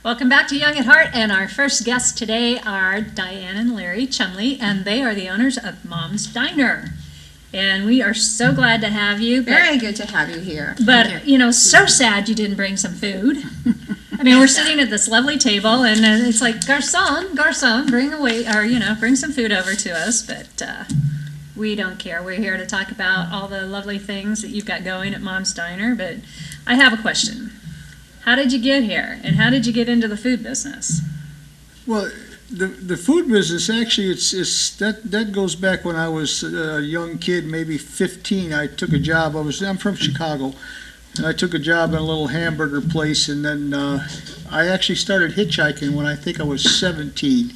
Welcome back to Young at Heart, and our first guests today are Diane and Larry Chumley, and they are the owners of Mom's Diner. And we are so glad to have you. Very good to have you here. But, so sad you didn't bring some food. I mean, we're sitting at this lovely table, and it's like, garçon, bring some food over to us. But we don't care. We're here to talk about all the lovely things that you've got going at Mom's Diner. But I have a question. How did you get here, and how did you get into the food business? Well, the food business, actually, that goes back when I was a young kid, maybe 15. I took a job. I'm from Chicago, and I took a job in a little hamburger place, and then I actually started hitchhiking when I think I was 17.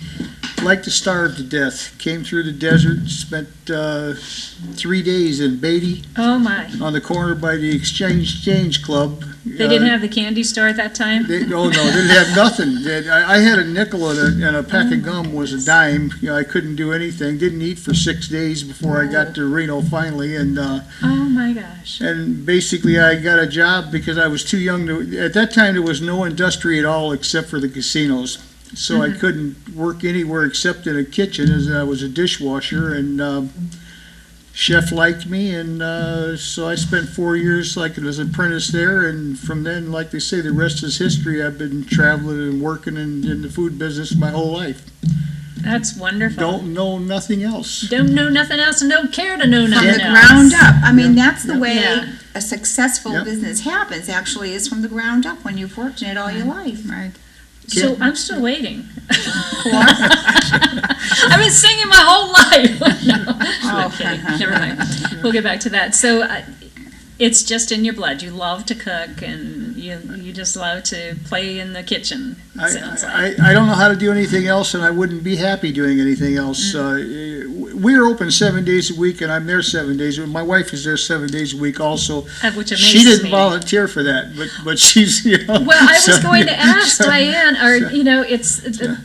Liked to starve to death. Came through the desert, spent 3 days in Beatty. Oh, my. On the corner by the Exchange Club. They didn't have the candy store at that time? Didn't have nothing. I had a nickel and a pack of gum was a dime. I couldn't do anything. Didn't eat for 6 days before I got to Reno finally. And oh my gosh. And basically I got a job because I was too young to. At that time there was no industry at all except for the casinos. So I couldn't work anywhere except in a kitchen, as I was a dishwasher, and chef liked me, and so I spent 4 years like as an apprentice there, and from then, like they say, the rest is history. I've been traveling and working in the food business my whole life. That's wonderful. Don't know nothing else. Don't know nothing else and don't care to know nothing else. From the ground up. I mean, that's the way Yeah. a successful business happens, actually, is from the ground up when you've worked in it all your life. Right. So I'm still waiting. I've been singing my whole life. No, I'm kidding. Never mind. We'll get back to that. So it's just in your blood. You love to cook, and you just love to play in the kitchen. It sounds like. I don't know how to do anything else, and I wouldn't be happy doing anything else. We're open 7 days a week, and I'm there 7 days. My wife is there 7 days a week also. Which amazes she didn't me. volunteer for that, but she's, Well, I was going to ask Diane,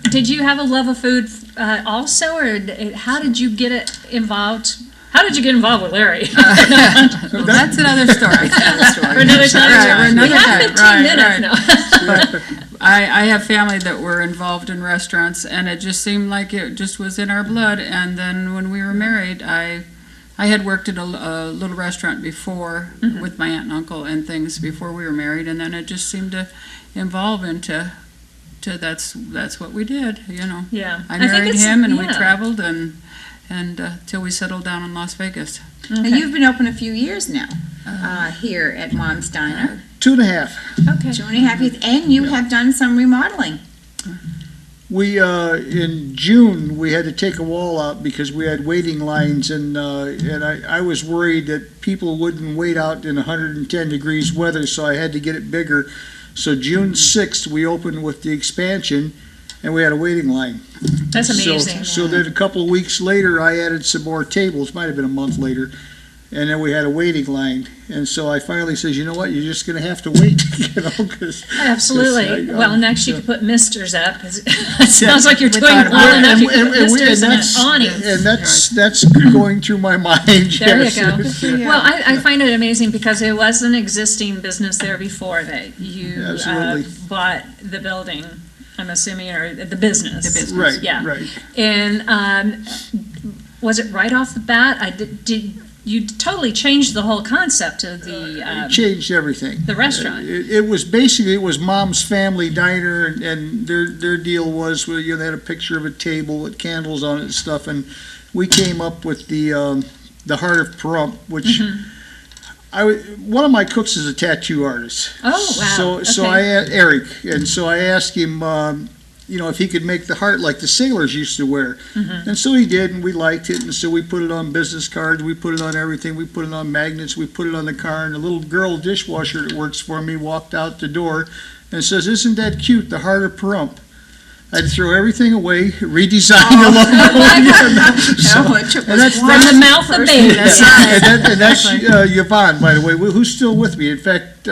did you have a love of food also, or how did you get it involved? How did you get involved with Larry? Well, that's another story. For another time. Right, We have 15 minutes now. But I have family that were involved in restaurants, and it just seemed like it just was in our blood. And then when we were married, I had worked at a little restaurant before with my aunt and uncle and things before we were married, and then it just seemed to evolve into that's what we did, Yeah. I married him, and we traveled and till we settled down in Las Vegas. Now, you've been open a few years now here at Mom's Diner. 2.5. Okay. 2.5 years, and you have done some remodeling. We in June we had to take a wall out because we had waiting lines, and I was worried that people wouldn't wait out in 110 degrees weather, so I had to get it bigger. So June 6th we opened with the expansion, and we had a waiting line. That's amazing. So then a couple of weeks later I added some more tables, might have been a month later, and then we had a waiting line. And so I finally says, you know what, you're just going to have to wait, 'cause Absolutely. Well, next you could put misters up. It sounds like you're doing well enough. You could put misters and awnings. And that's going through my mind. There yes. you go. Well, I find it amazing because it was an existing business there before that you Absolutely. bought the building, I'm assuming, or the business. The business. Right, Yeah. right. And was it right off the bat? You totally changed the whole concept of It changed everything. the restaurant. It was basically, it was Mom's Family Diner, and their deal was, they had a picture of a table with candles on it and stuff, and we came up with the Heart of Pahrump, which one of my cooks is a tattoo artist. Oh, wow. So I asked Eric, and so I asked him, if he could make the heart like the sailors used to wear. And so he did, and we liked it, and so we put it on business cards, we put it on everything, we put it on magnets, we put it on the car, and the little girl dishwasher that works for me walked out the door and says, "Isn't that cute, the Heart of Pahrump?" I had to throw everything away, redesign the logo. From the mouth of babes. And that's Yvonne, by the way, who's still with me. In fact,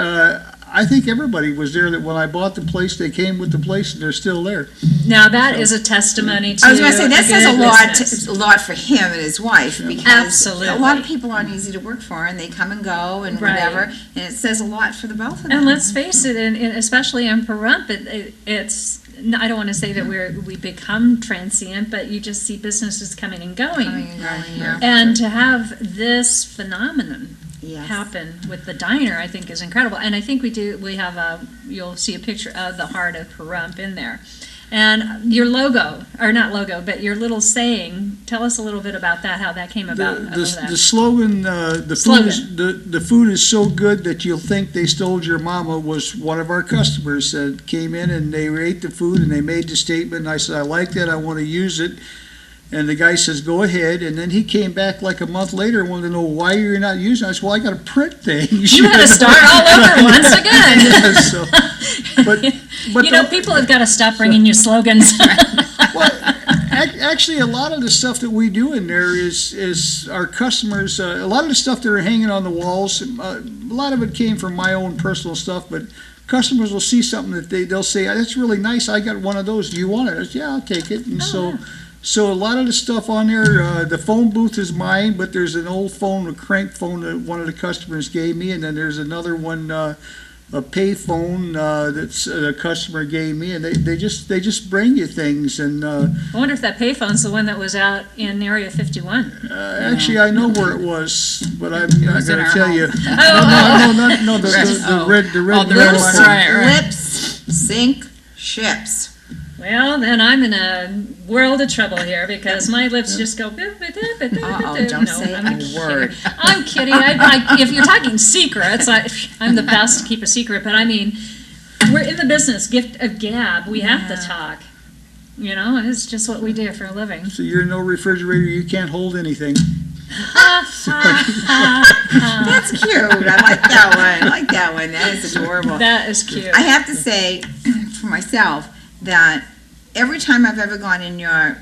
I think everybody was there, that when I bought the place, they came with the place, and they're still there. Now, that is a testimony to I was going to say, that says good business. a lot for him and his wife, because Absolutely. a lot of people aren't easy to work for, and they come and go and Right. whatever, and it says a lot for the both of them. And let's face it, especially in Pahrump, it's, I don't want to say that we become transient, but you just see businesses coming and going. Coming and going, yeah. And to have this phenomenon Yes. happen with the diner, I think is incredible. And I think we have you'll see a picture of the heart of Pahrump in there. And your logo, or not logo, but your little saying, tell us a little bit about that, how that came about. The slogan, the food is so good that you'll think they stole your mama, was one of our customers that came in and they ate the food and they made the statement, and I said, I like that, I want to use it. And the guy says, go ahead. And then he came back like a month later and wanted to know why you're not using it. I said, well, I got to print things. You had to start all over once again. Yeah, so, but You know, people have got to stop bringing you slogans. well, actually, a lot of the stuff that we do in there is our customers. A lot of the stuff that are hanging on the walls, a lot of it came from my own personal stuff, but customers will see something that they'll say, that's really nice, I got one of those, do you want it? I said, yeah, I'll take it. And so a lot of the stuff on there, the phone booth is mine, but there's an old phone, a crank phone that one of the customers gave me, and then there's another one, a pay phone that's a customer gave me, and they just bring you things. And I wonder if that payphone's the one that was out in Area 51. actually, I know where it was, but I'm not was going in to our tell home. you. No, the red the red one. one. Right. Lips sink ships. Well, then I'm in a world of trouble here because my lips just go. Uh-oh, don't say a word. I'm kidding. If you're talking secrets, I'm the best to keep a secret. But I mean, we're in the business, gift of gab. We have to talk. You know, it's just what we do for a living. So you're no refrigerator. You can't hold anything. That's cute. I like that one. That is adorable. That is cute. I have to say, for myself, that every time I've ever gone in your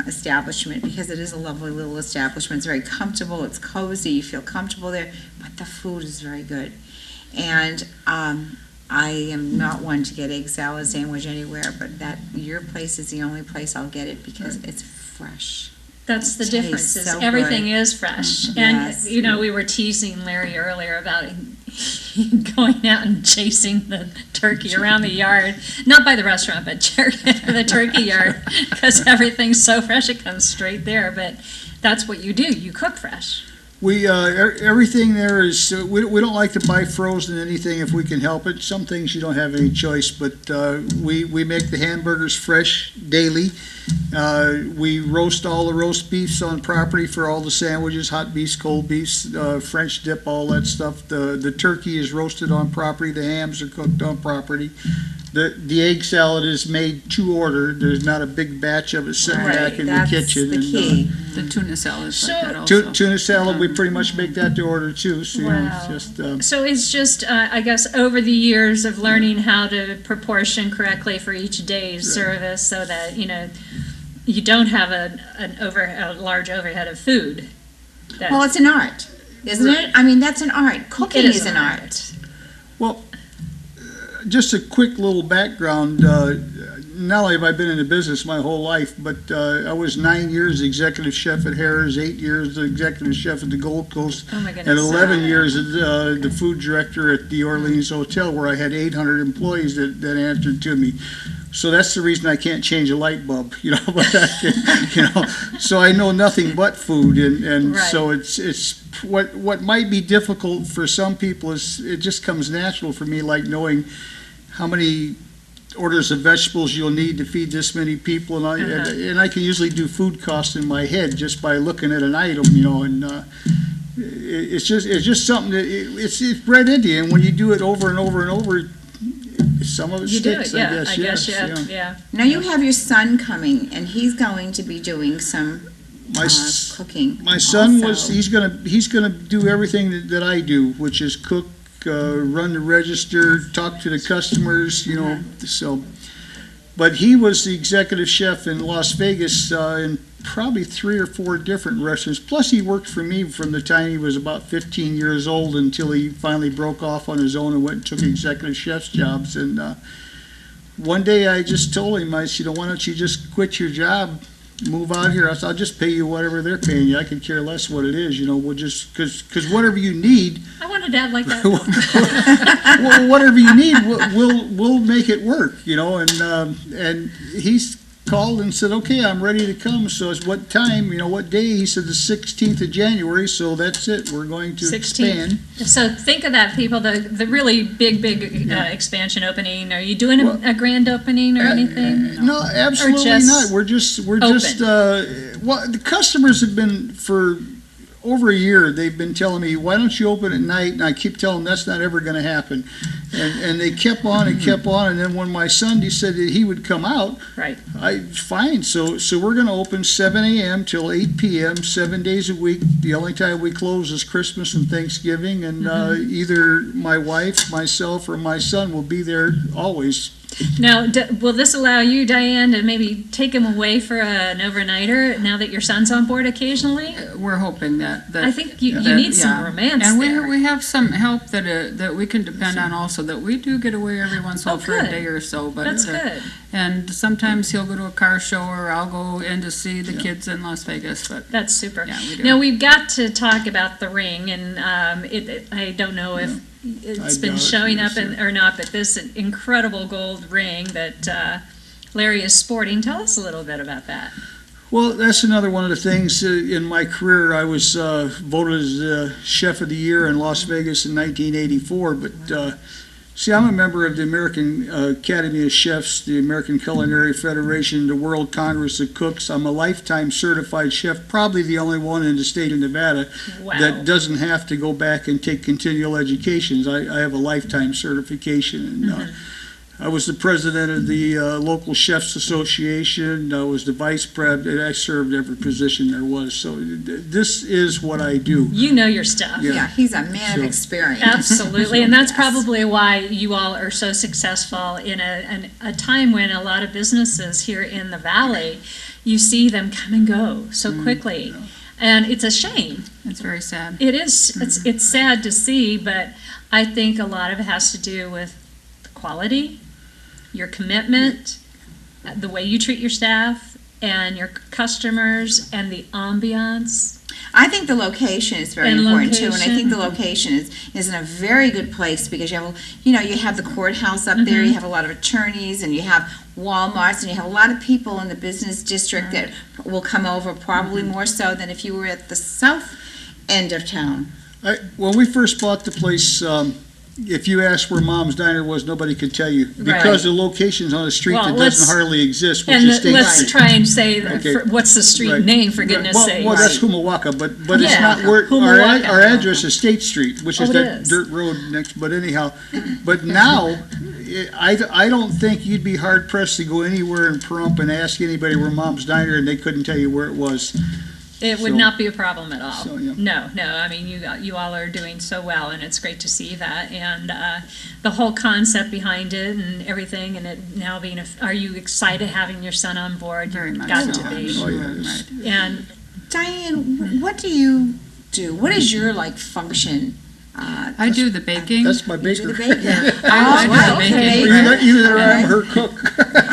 establishment, because it is a lovely little establishment, it's very comfortable, it's cozy, you feel comfortable there, but the food is very good. And I am not one to get egg salad sandwich anywhere, but your place is the only place I'll get it because it's fresh. That's the Tastes difference. Is so everything good. is fresh, Yes. and you know we were teasing Larry earlier about going out and chasing the turkey around the yard, not by the restaurant, but the turkey yard, because everything's so fresh it comes straight there. But that's what you do. You cook fresh. We everything there is. We don't like to buy frozen anything if we can help it. Some things you don't have any choice, but we make the hamburgers fresh daily. We roast all the roast beefs on property for all the sandwiches, hot beefs, cold beefs, French dip, all that stuff. The turkey is roasted on property. The hams are cooked on property. The egg salad is made to order. There's not a big batch of it sitting back in the kitchen. That's the key. The tuna salad is So- like that also. Tuna salad, we pretty much make that to order too. So you know, it's just. So it's just, I guess, over the years of learning how to proportion correctly for each day's service, so that you don't have a large overhead of food. Well, it's an art, isn't it? I mean, that's an art. Cooking It is is an art. Well, just a quick little background. Not only have I been in the business my whole life, but I was 9 years executive chef at Harrah's, 8 years the executive chef at the Gold Coast, Oh my goodness. and 11 years as the food director at the Orleans Hotel, where I had 800 employees that answered to me. So that's the reason I can't change a light bulb, But so I know nothing but food, and Right. so it's what might be difficult for some people is it just comes natural for me, like knowing how many orders of vegetables you'll need to feed this many people, and I can usually do food costs in my head just by looking at an item, and it's just something that it's bred into you, and when you do it over and over and over, some of it You do sticks. it, I guess. yeah. Now you have your son coming, and he's going to be doing some cooking. My son also. he's gonna do everything that I do, which is cook, run the register, talk to the customers, So But he was the executive chef in Las Vegas in probably 3 or 4 different restaurants. Plus, he worked for me from the time he was about 15 years old until he finally broke off on his own and went and took executive chef's jobs. And one day I just told him, I said, why don't you just quit your job, move out here? I said, I'll just pay you whatever they're paying you. I could care less what it is. We'll just, because whatever you need, I want a dad like that. well, whatever you need, we'll make it work, and he's called and said, okay, I'm ready to come. So it's what time, what day? He said the 16th of January, so that's it. We're going to 16th. expand. So think of that, people, the really big expansion opening. Are you doing a grand opening or anything? No, absolutely just not. We're just well, the customers have been for over a year. They've been telling me, why don't you open at night? And I keep telling them that's not ever going to happen. And they kept on and kept on. And then when my son decided he would come out, Right. fine. So we're going to open 7 a.m. till 8 p.m. 7 days a week. The only time we close is Christmas and Thanksgiving. And either my wife, myself, or my son will be there always. Now, will this allow you, Diane, to maybe take him away for an overnighter now that your son's on board occasionally? We're hoping that. I think you need some romance and there. we have some help that we can depend on also, that we do get away every once in a while for a good. day or so. But That's good. And sometimes he'll go to a car show, or I'll go in to see the kids in Las Vegas. But That's super. Yeah, we do. Now, we've got to talk about the ring, and I don't know if it's been doubt it, showing up yes, or not, but this incredible gold ring that Larry is sporting. Tell us a little bit about that. Well, that's another one of the things in my career. I was voted as Chef of the Year in Las Vegas in 1984. But see, I'm a member of the American Academy of Chefs, the American Culinary Federation, the World Congress of Cooks. I'm a lifetime certified chef, probably the only one in the state of Nevada Wow. that doesn't have to go back and take continual educations. I have a lifetime certification. And, I was the president of the local chefs association. I was the vice president. I served every position there was. So this is what I do. You know your stuff. Yeah, he's a man So- of experience. Absolutely, and that's Yes. probably why you all are so successful in a time when a lot of businesses here in the valley, you see them come and go so quickly, and it's a shame. it's very sad. It is. It's sad to see, but I think a lot of it has to do with the quality, your commitment, the way you treat your staff and your customers, and the ambiance. I think the location is very And important too, and I location. think the location is in a very good place because you have the courthouse up there, you have a lot of attorneys, and you have Walmarts, and you have a lot of people in the business district that will come over, probably more so than if you were at the south end of town. When we first bought the place, if you asked where Mom's Diner was, nobody could tell you because the location's on a street Well, that let's- doesn't hardly exist, which And is State let's Street. try and say Okay. what's the street Right. name, for goodness well, sake. Well, that's Humawaka, but it's Yeah, not where Humawaka. our address is State Street, which is Oh, it that is. dirt road next. But anyhow, but now I don't think you'd be hard pressed to go anywhere in Pahrump and ask anybody where Mom's Diner, and they couldn't tell you where it was. It would So- not be a problem at all. So, yeah. No. I mean, you all are doing so well, and it's great to see that. And the whole concept behind it and everything, and it now being are you excited having your son on board? Very much Got so. to be. Oh, yeah. Right. And Diane, what do you do? What is your function? I do the baking. That's my You do baker. the baking. I do wow, the baking. okay. Either I'm her cook.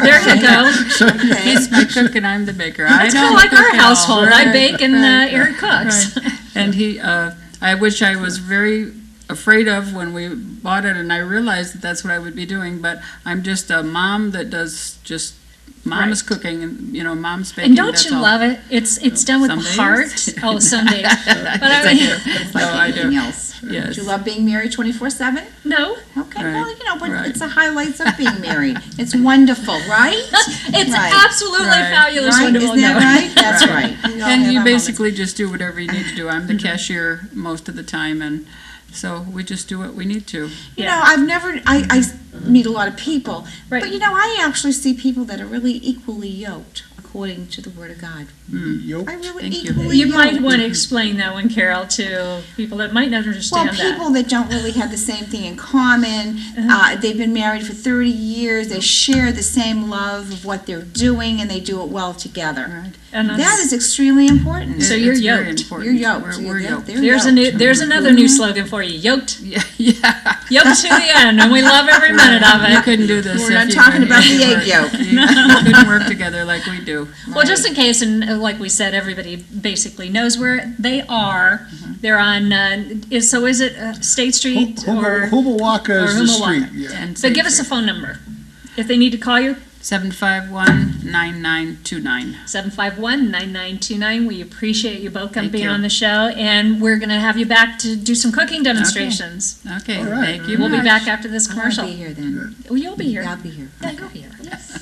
there you go. Okay. He's my cook and I'm the baker. It's I kind don't of like cook our at all. household. I Right. bake and Eric cooks. Right. And I wish I was very afraid of when we bought it, and I realized that that's what I would be doing, but I'm just a mom that does just, mom is cooking, and, mom's baking, And don't that's you all. love it? It's done with Some days. heart. Oh, some days. But I mean, It's No, like I do. anything else. Yes. Do you love being married 24/7? no. Okay, Right. well, but Right. it's the highlights of being married. It's wonderful, right? It's Right. absolutely Right. fabulous. Right? Wonderful. Isn't that No. right? That's right. We all And have you our basically just do whatever you need to do. I'm the cashier most of the time, and so we just do what we need to. I meet a lot of people, Right. but I actually see people that are really equally yoked according to the Word of God. Yoked. I really Thank you. equally You might yoked. want to explain that one, Carol, to people that might not Well, understand people that don't really have the same thing in common, they've been married for 30 years, they share the same love of what they're doing, and they do it well together. And That is extremely important. So you're It's very yoked. important. You're yoked. We're yoked. There's another new slogan for you. Yoked. Yeah, yeah. Yoked to the end, and we love every minute of You it. couldn't do this. We're if not you talking were- about if the you egg were- yolk. You couldn't work together like we do. Well, just in case, and like we said, everybody basically knows where they are. They're on, is it State Street or? Hubawaka is or the Hubawaka. street, yeah. And So give us a phone number if they need to call you. 751-9929. 751-9929. We appreciate you both Thank being you. on the show, and we're going to have you back to do some cooking demonstrations. Okay, All right. thank you. We'll be much. back after this I'll commercial. be here then. Oh, you'll be here. I'll be here. Yeah, you'll be here. Yes.